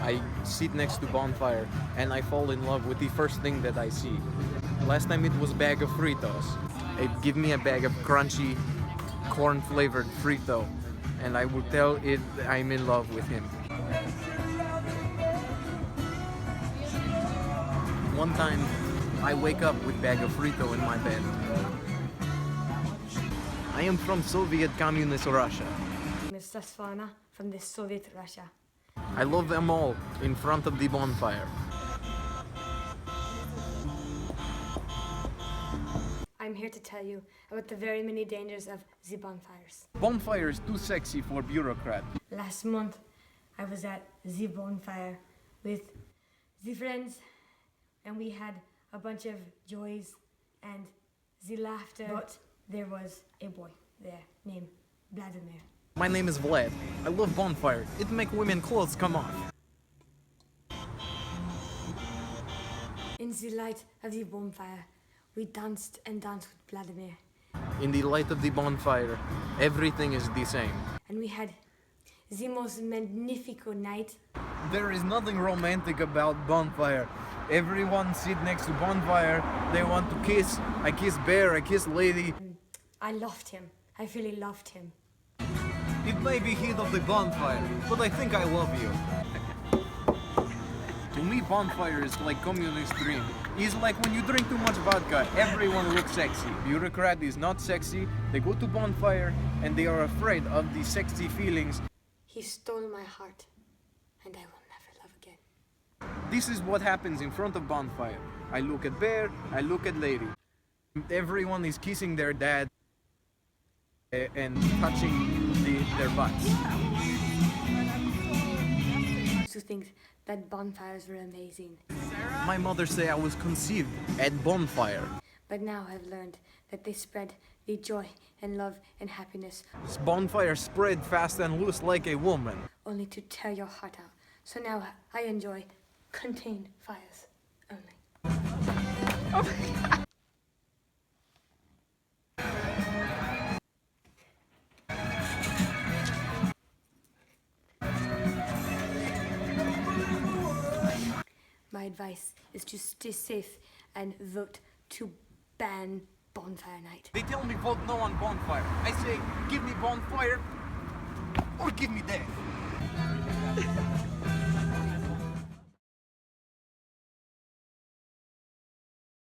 I sit next to Bonfire and I fall in love with the first thing that I see. Last time it was a bag of Fritos. It give me a bag of crunchy, corn-flavored Frito, and I will tell it I'm in love with him. One time, I wake up with a bag of Frito in my bed. I am from Soviet Communist Russia. Miss Sasvana from the Soviet Russia. I love them all in front of the bonfire. I'm here to tell you about the very many dangers of the bonfires. Bonfire is too sexy for bureaucrat. Last month, I was at the bonfire with the friends, and we had a bunch of joys and the laughter. But there was a boy there named Vladimir. My name is Vlad. I love bonfire. It make women clothes come off. In the light of the bonfire, we danced and danced with Vladimir. In the light of the bonfire, everything is the same. And we had the most magnifico night. There is nothing romantic about bonfire. Everyone sit next to bonfire. They want to kiss. I kiss bear, I kiss lady. I loved him. I really loved him. It may be heat of the bonfire, but I think I love you. To me, bonfire is like communist dream. It's like when you drink too much vodka, everyone looks sexy. Bureaucrat is not sexy. They go to bonfire and they are afraid of the sexy feelings. He stole my heart, and I will never love again. This is what happens in front of bonfire. I look at bear, I look at lady. Everyone is kissing their dad and touching their butts. I used to think that bonfires were amazing. My mother say I was conceived at bonfire. But now I've learned that they spread the joy and love and happiness This bonfire spread fast and loose like a woman. only to tear your heart out. So now I enjoy contained fires only. My advice is to stay safe and vote to ban bonfire night. They tell me vote no on bonfire. I say give me bonfire or give me death.